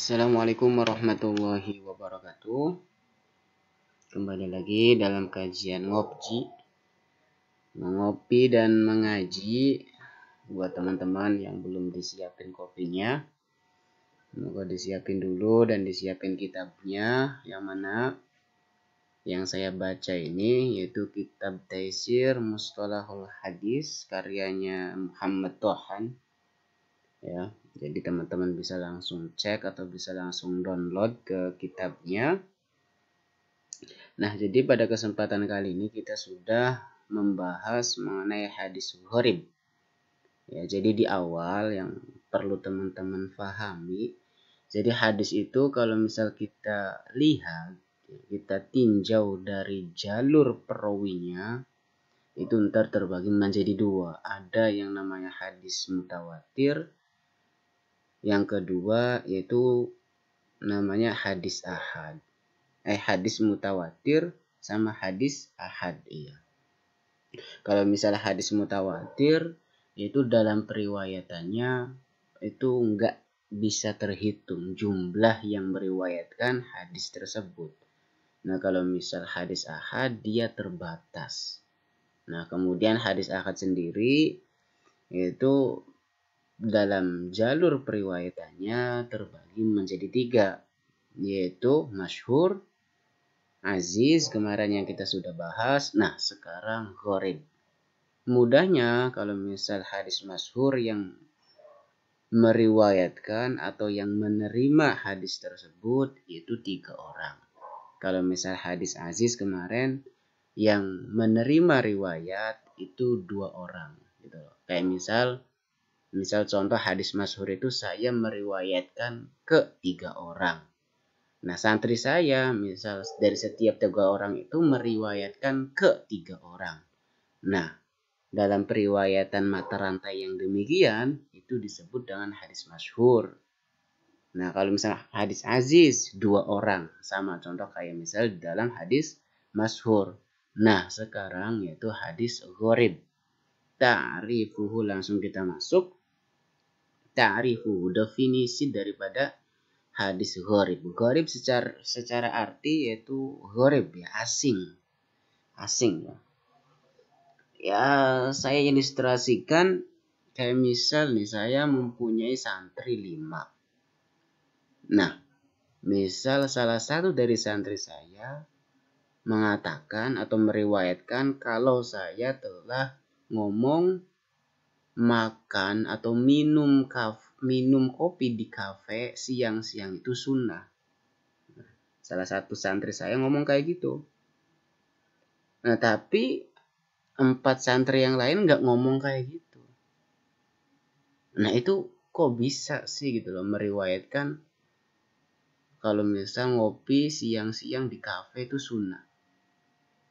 Assalamualaikum warahmatullahi wabarakatuh. Kembali lagi dalam kajian ngopi dan mengaji. Buat teman-teman yang belum disiapin kopinya, semoga disiapin dulu dan disiapin kitabnya. Yang mana yang saya baca ini yaitu kitab Taisir Mustalahul Hadis karyanya Muhammad Tohan. Ya, jadi teman-teman bisa langsung cek atau bisa langsung download ke kitabnya. Nah, jadi pada kesempatan kali ini kita sudah membahas mengenai hadis gharib. Ya, jadi di awal yang perlu teman-teman pahami, jadi hadis itu kalau misal kita lihat, kita tinjau dari jalur perawinya, itu ntar terbagi menjadi dua. Ada yang namanya hadis mutawatir, yang kedua yaitu namanya hadis ahad. Hadis mutawatir sama hadis ahad. Iya. Kalau misalnya hadis mutawatir itu dalam periwayatannya itu enggak bisa terhitung jumlah yang meriwayatkan hadis tersebut. Nah, kalau misal hadis ahad dia terbatas. Nah, kemudian hadis ahad sendiri itu dalam jalur periwayatannya terbagi menjadi 3, yaitu masyhur, aziz kemarin yang kita sudah bahas. Nah, sekarang gharib. Mudahnya kalau misal hadis masyhur yang meriwayatkan atau yang menerima hadis tersebut itu 3 orang. Kalau misal hadis aziz kemarin yang menerima riwayat itu 2 orang gitu loh. Kayak misal contoh hadis masyhur itu saya meriwayatkan ke 3 orang. Nah, santri saya misal dari setiap 3 orang itu meriwayatkan ke 3 orang. Nah, dalam periwayatan mata rantai yang demikian itu disebut dengan hadis masyhur. Nah, kalau misalnya hadis aziz 2 orang, sama contoh kayak misal dalam hadis masyhur. Nah, sekarang yaitu hadis gharib. Ta'rifuhu, langsung kita masuk. Ta'rifuhu, definisi daripada hadis gharib. Gharib secara arti yaitu gharib ya, asing ya. Ya, saya ilustrasikan kayak misal nih, saya mempunyai santri 5. Nah, misal salah satu dari santri saya mengatakan atau meriwayatkan kalau saya telah ngomong makan atau minum kopi di kafe siang-siang itu sunnah. Salah satu santri saya ngomong kayak gitu. Nah, tapi 4 santri yang lain nggak ngomong kayak gitu. Nah, itu kok bisa sih gitu loh meriwayatkan kalau misal ngopi siang-siang di kafe itu sunnah.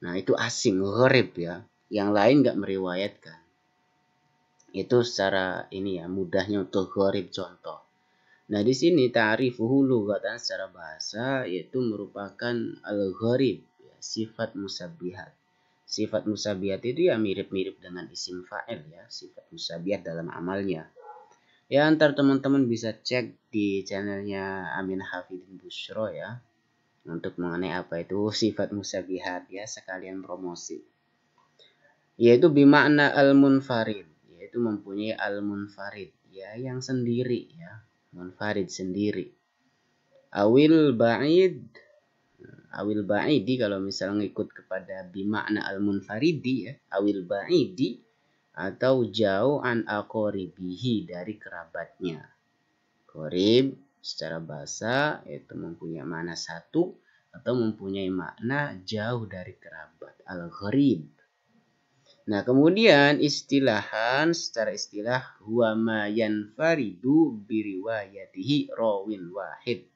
Nah, itu asing, gharib ya. Yang lain nggak meriwayatkan. Itu secara ini ya, mudahnya untuk gharib contoh. Nah, di sini ta'rifuhu lughatan secara bahasa yaitu merupakan al-gharib, ya, sifat musabbihat. Sifat musabbihat itu ya mirip-mirip dengan isim fa'il ya, sifat musabbihat dalam amalnya. Ya, antar teman-teman bisa cek di channelnya Amin Hafidin Bushro ya, untuk mengenai apa itu sifat musabbihat ya, sekalian promosi. Yaitu bimakna al-munfarid, yaitu mempunyai al-munfarid ya, yang sendiri ya, munfarid sendiri. Awil ba'idi kalau misalnya ngikut kepada bimakna al-munfaridi ya, awil ba'idi atau jauh an aqoribihi, dari kerabatnya. Qorib secara bahasa yaitu mempunyai makna satu atau mempunyai makna jauh dari kerabat, al-gharib. Nah, kemudian secara istilah huwa ma yanfaridu biriwayatihi rawin wahid.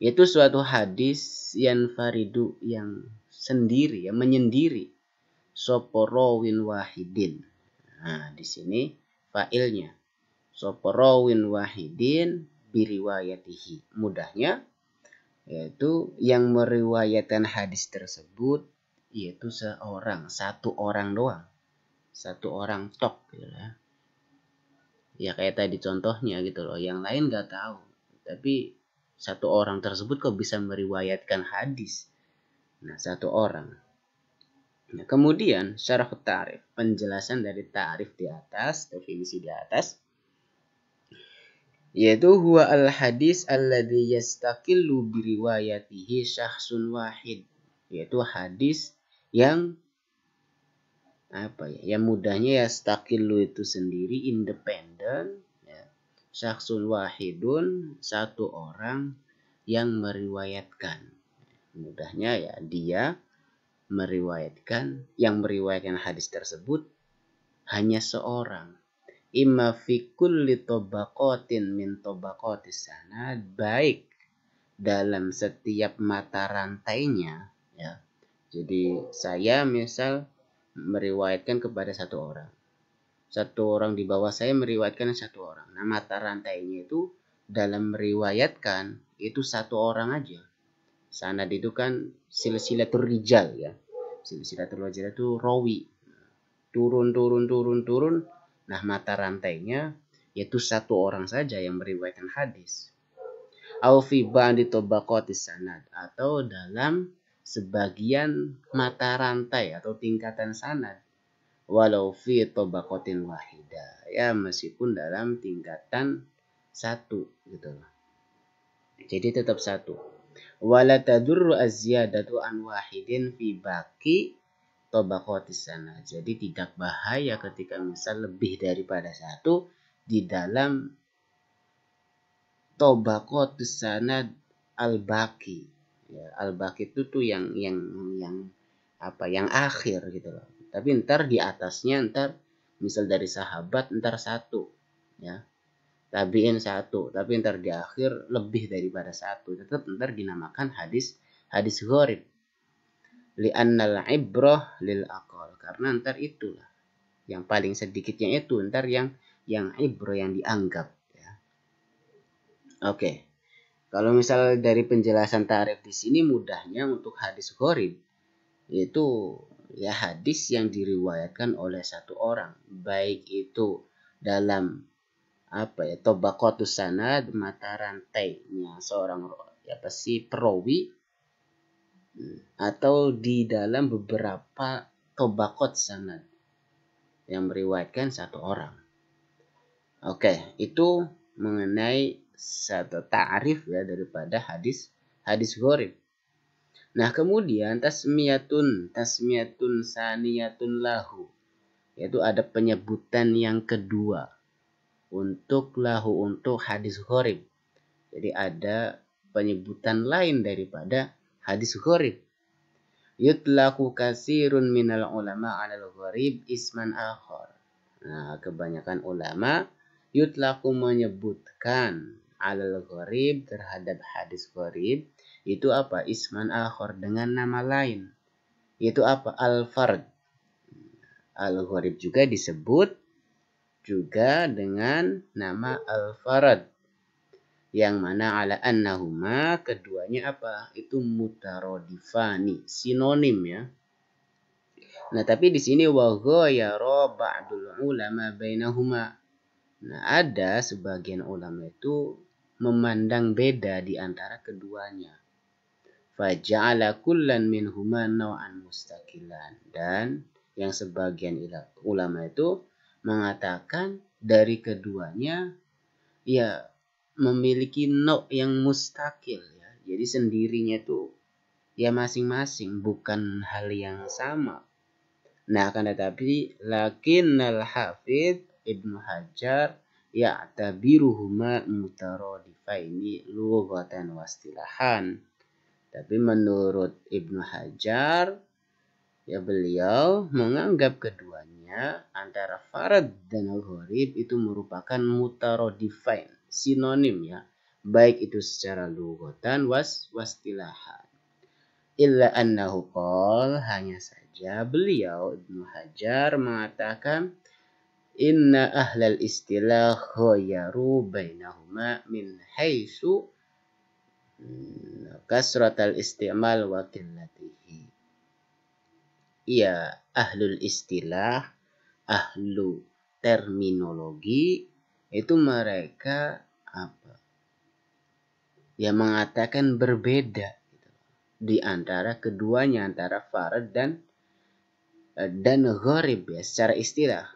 Yaitu suatu hadis yanfaridu yang sendiri ya, menyendiri, sapa rawin wahidin. Nah, di sini fa'ilnya sapa rawin wahidin biriwayatihi. Mudahnya yaitu yang meriwayatkan hadis tersebut yaitu satu orang doang, satu orang tok gitu ya. Ya kayak tadi contohnya gitu loh, yang lain nggak tahu. Tapi satu orang tersebut kok bisa meriwayatkan hadis? Nah, satu orang. Nah, kemudian syarah ta'rif, penjelasan dari ta'rif di atas, definisi di atas, yaitu huwa al hadis alladhi yastaqillu biriwayatihi syakhsun wahid, yaitu hadis yang yang mudahnya yastaqillu itu sendiri, independen, ya. Syakhsun wahidun, satu orang yang meriwayatkan. Mudahnya ya dia yang meriwayatkan hadis tersebut hanya seorang. Imma fi kulli tabaqatin min tabaqatis sanad, baik dalam setiap mata rantainya, ya. Jadi saya misal meriwayatkan kepada satu orang. Satu orang di bawah saya meriwayatkan satu orang. Nah, mata rantainya itu dalam meriwayatkan itu satu orang aja. Sanad itu kan silsilatul rijal, ya. Silsilatul rijal itu rawi. Turun. Nah, mata rantainya yaitu satu orang saja yang meriwayatkan hadis. Au fi ba'di tabaqatis sanad, atau dalam sebagian mata rantai atau tingkatan sanad. Walau fi tabaqatin wahidah, ya meskipun dalam tingkatan satu gitu loh. Jadi tetap satu. Wala tadurru az-ziyadatu an wahidin fi baqi tabaqatis sanad. Jadi tidak bahaya ketika misal lebih daripada satu di dalam tabaqatis sanad al-baqi. Ya, al-baqi itu tuh yang yang akhir gitu loh. Tapi ntar di atasnya misal dari sahabat satu, ya. Tabi'in satu, tapi ntar di akhir lebih daripada satu. Tetap ntar dinamakan hadis gharib. Li'annal ibrah lil aqal, karena ntar itulah yang paling sedikitnya itu ntar yang ibrah yang dianggap, ya. Oke. Kalau misal dari penjelasan ta'rif di sini, mudahnya untuk hadis gharib itu ya hadis yang diriwayatkan oleh satu orang, baik itu dalam tabaqatus sanad, mata rantainya seorang perawi, atau di dalam beberapa tabaqat sanad yang meriwayatkan satu orang. Oke, itu mengenai satu ta'rif ya daripada hadis gharib. Nah, kemudian tasmiyatun saniyatun lahu, yaitu ada penyebutan yang kedua untuk hadis gharib. Jadi ada penyebutan lain daripada hadis gharib. Yutlaqu katsirun minal ulama 'alal gharib isman akhar. Nah, kebanyakan ulama yutlaqu menyebutkan 'alal gharib terhadap hadis gharib itu isman akhar, dengan nama lain. Itu al-fard. Al-gharib juga disebut juga dengan nama al-farad, yang mana ala annahuma keduanya itu mutarodifani, sinonim, ya. Nah, tapi di sini wa ghayara ba'dul ulama bainahuma. Nah, ada sebagian ulama itu memandang beda di antara keduanya. Faja'ala kullan minhuma naw'an mustaqilan, dan yang sebagian ulama itu mengatakan dari keduanya ya memiliki yang mustakil, ya. Jadi sendirinya itu ya masing-masing, bukan hal yang sama. Nah, akan tetapi lakinnal hafidz Ibnu Hajar ya'tabiruhuma mutaradifaini lughatan wastilahan. Tapi menurut Ibnu Hajar, ya beliau menganggap keduanya antara farad dan gharib itu merupakan mutaradifain, sinonim, ya, baik itu secara lughatan wastilahan. Illa annahu qol, hanya saja beliau Ibnu Hajar mengatakan inna ahlal istilah khayaru bainahuma min haitsu kasratal istimal wa qillatihi. Ya, ahlul istilah, ahlu terminologi itu mereka yang mengatakan berbeda gitu, di antara keduanya, antara farad dan gharib ya secara istilah.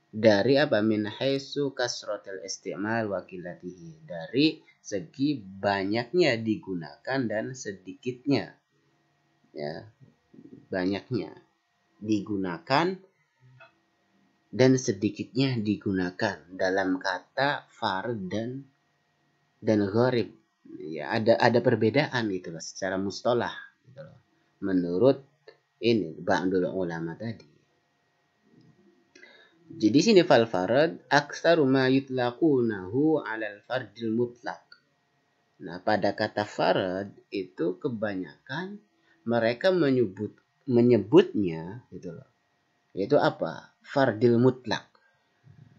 Dari apa? Min haitsu kasratil istimal wa qillatihi, dari segi banyaknya digunakan dan sedikitnya, ya, banyaknya digunakan dan sedikitnya digunakan dalam kata farad dan gharib. Ya, ada perbedaan gitu loh secara mustalah gitu loh. Menurut ini ba'dul ulama tadi. Jadi sini fal farad aktsaru ma yutlaqunahu 'alal fardil mutlaq. Nah, pada kata farad itu kebanyakan mereka menyebutnya gitu loh. Yaitu apa? Fardil mutlaq.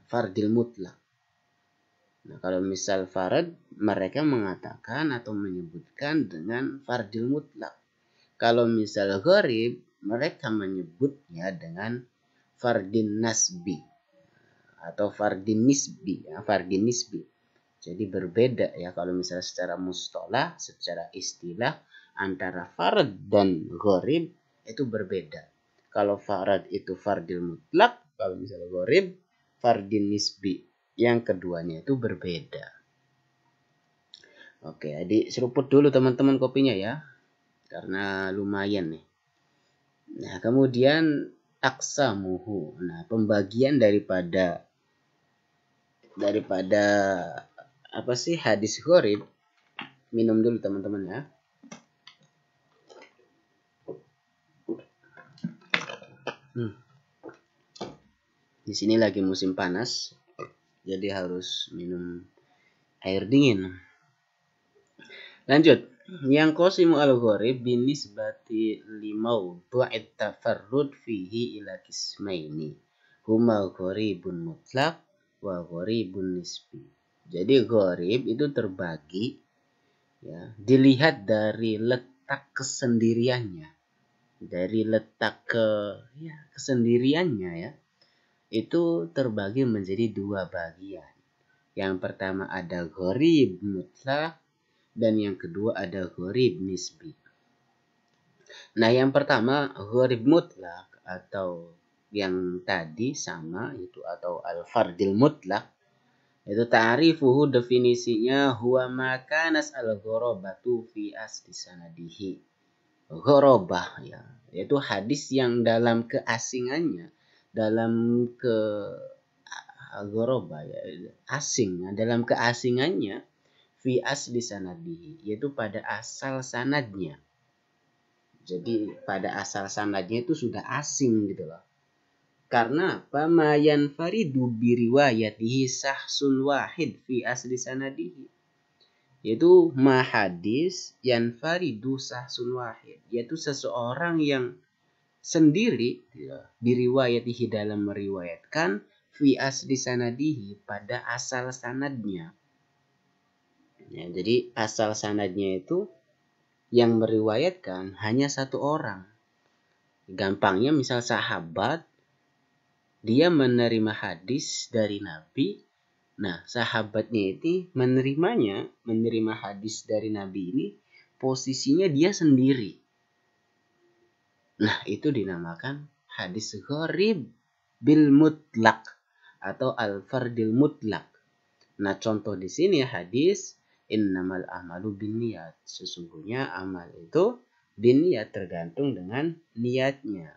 Fardil mutlaq. Nah, kalau misal farad mereka mengatakan atau menyebutkan dengan fardil mutlaq. Kalau misal gharib mereka menyebutnya dengan fardin nasbi atau fardin nisbi, ya, fardin nisbi. Jadi berbeda ya kalau misalnya secara mustalah, secara istilah antara farad dan gharib itu berbeda. Kalau farad itu fardil mutlak, kalau misalnya gharib fardin nisbi. Yang keduanya itu berbeda. Oke, adik seruput dulu teman-teman kopinya ya. Karena lumayan nih. Nah, kemudian aksamuhu. Nah, pembagian daripada apa sih hadis gharib. Minum dulu teman-teman ya. Di sini lagi musim panas, jadi harus minum air dingin. Lanjut. Yang qasimu al-gharib binisbati limawdu'it tafarrud fihi ila qismaini. Huma gharibun mutlaq wa gharibun nisbi. Jadi gharib itu terbagi ya, dilihat dari letak kesendiriannya. Dari letak kesendiriannya ya. Itu terbagi menjadi dua bagian. Yang pertama ada gharib mutlaq dan yang kedua ada gharib nisbi. Nah, yang pertama gharib mutlaq atau yang tadi sama itu atau al-fardil mutlaq itu ta'rifuhu definisinya huwa ma kanas al-gharabatu fi asli sanadihi. Gharabah ya, yaitu hadis yang dalam keasingannya, dalam gharabah ya, asing, dalam keasingannya fi asli sanadihi, yaitu pada asal sanadnya. Jadi pada asal sanadnya itu sudah asing gitu loh. Karena pamayan faridu biriwayatihi sahsun wahid fi asli sanadihi, yaitu mahadis yang faridu sahsun wahid, yaitu seseorang yang sendiri ya, biriwayatihi dalam meriwayatkan fi asli sanadihi pada asal sanadnya. Ya, jadi asal sanadnya itu yang meriwayatkan hanya satu orang. Gampangnya misal sahabat, dia menerima hadis dari Nabi. Nah, sahabatnya itu menerima hadis dari Nabi ini, posisinya dia sendiri. Nah, itu dinamakan hadis gharib bil mutlak atau al-fardil mutlak. Nah, contoh di sini hadis innamal amalu binniyat. Sesungguhnya amal itu binniyat, tergantung dengan niatnya.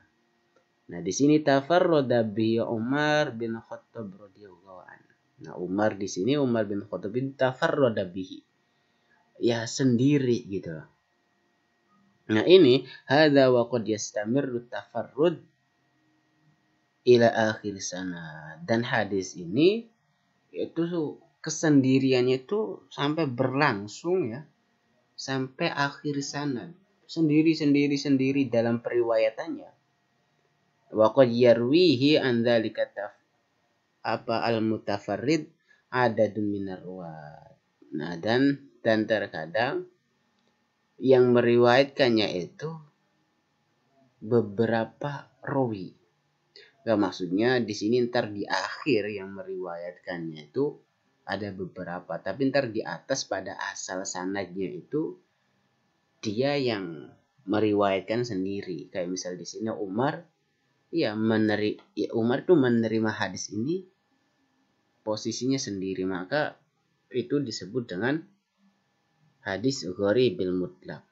Nah, di sini tafarrada bi Umar bin Khattab radhiyallahu anhu. Nah, Umar di sini Umar bin Khattab bin tafarrada bihi. Ya, sendiri gitu. Nah, ini hadza wa qad yastamirru tafarrud ila akhir sana. Dan hadis ini itu kesendiriannya itu sampai berlangsung ya, sampai akhir sanad, sendiri dalam periwayatannya. Wa qad yarwihi an dzalika al-mutafarrid adadun minar ruwat. Nah, dan terkadang yang meriwayatkannya itu beberapa rawi. Gak maksudnya di sini ntar di akhir yang meriwayatkannya itu ada beberapa, tapi ntar di atas pada asal sanadnya itu dia yang meriwayatkan sendiri. Kayak misal di sini Umar, Umar tuh menerima hadis ini posisinya sendiri, maka itu disebut dengan hadis gharibil mutlak.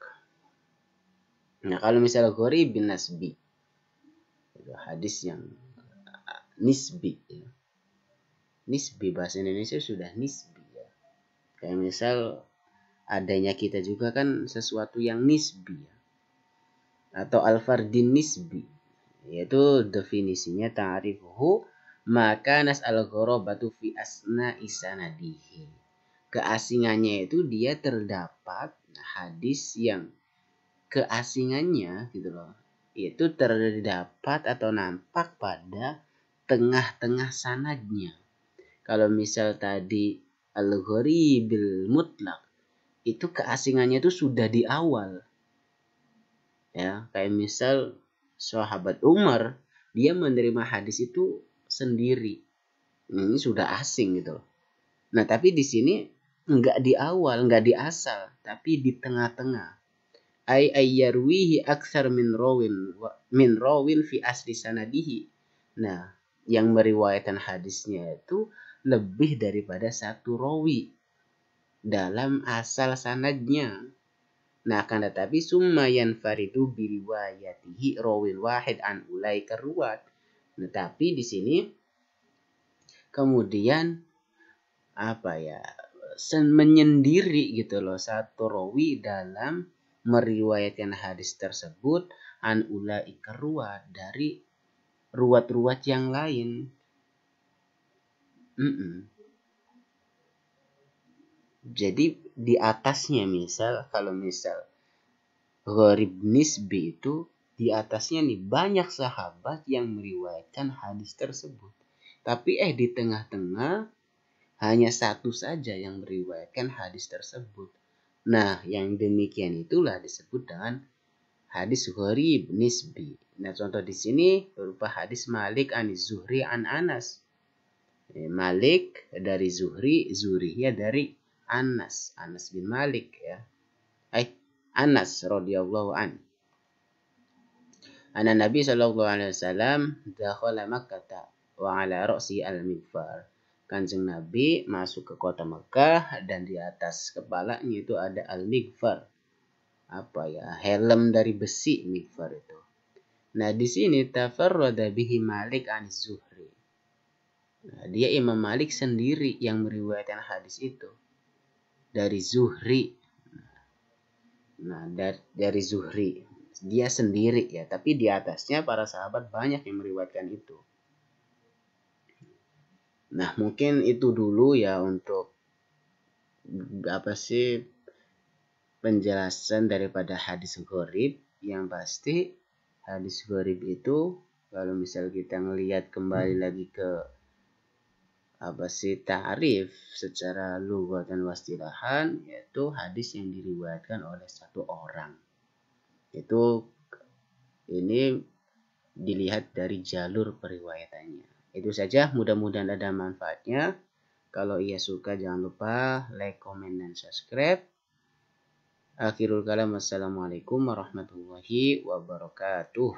Nah, kalau misalnya gharibin nasbi, itu hadis yang nisbi ya. Nisbi, bahasa Indonesia sudah nisbi ya. Kayak misal adanya kita juga kan sesuatu yang nisbi ya. Atau al-fardin nisbi, yaitu definisinya ta'rifuhu maka nas al-gharabatu fi asna isanadihi. Keasingannya itu dia terdapat hadis yang keasingannya gitu loh, itu terdapat atau nampak pada tengah-tengah sanadnya. Kalau misal tadi al-gharibil mutlak, itu keasingannya itu sudah di awal. Ya, kayak misal sahabat Umar, dia menerima hadis itu sendiri. Ini sudah asing gitu loh. Nah, tapi di sini enggak di awal, enggak di asal, tapi di tengah-tengah. Ayyarwihi aksar min rawin fi asli sanadihi. Nah, yang meriwayatkan hadisnya itu lebih daripada satu rawi dalam asal sanadnya. Nah, akan tetapi summa yanfaridu biriwayatihi rawin wahid an ulaika ruwat. Nah, tapi di sini kemudian menyendiri gitu loh satu rawi dalam meriwayatkan hadis tersebut an ulaika ruwat, dari ruwat-ruwat yang lain. Jadi di atasnya kalau misal gharib nisbi itu di atasnya nih banyak sahabat yang meriwayatkan hadis tersebut. Tapi di tengah-tengah hanya satu saja yang meriwayatkan hadis tersebut. Nah, yang demikian itulah disebut dengan hadis gharib nisbi. Nah, contoh di sini berupa hadis Malik an Zuhri an Anas. Malik dari Zuhri, Zuhrinya dari Anas bin Malik ya. Anas radhiyallahu an. Anna Nabi sallallahu alaihi wasallam dakhala Makkah wa ala ra'si al-mighfar. Kanjeng Nabi masuk ke kota Mekah dan di atas kepalanya itu ada al-mighfar. Helm dari besi, mighfar itu. Nah, di sini tafarrada bihi Malik an Zuhri. Nah, dia Imam Malik sendiri yang meriwayatkan hadis itu dari Zuhri. Nah, dari Zuhri dia sendiri ya, tapi di atasnya para sahabat banyak yang meriwayatkan itu. Nah, mungkin itu dulu ya untuk penjelasan daripada hadis gharib. Yang pasti hadis gharib itu kalau misal kita ngelihat kembali lagi ke ta'rif secara lughat dan wastilahan, yaitu hadis yang diriwayatkan oleh satu orang. Ini dilihat dari jalur periwayatannya. Itu saja, mudah-mudahan ada manfaatnya. Kalau ia suka jangan lupa like, comment, dan subscribe. Akhirul kalam, wassalamualaikum warahmatullahi wabarakatuh.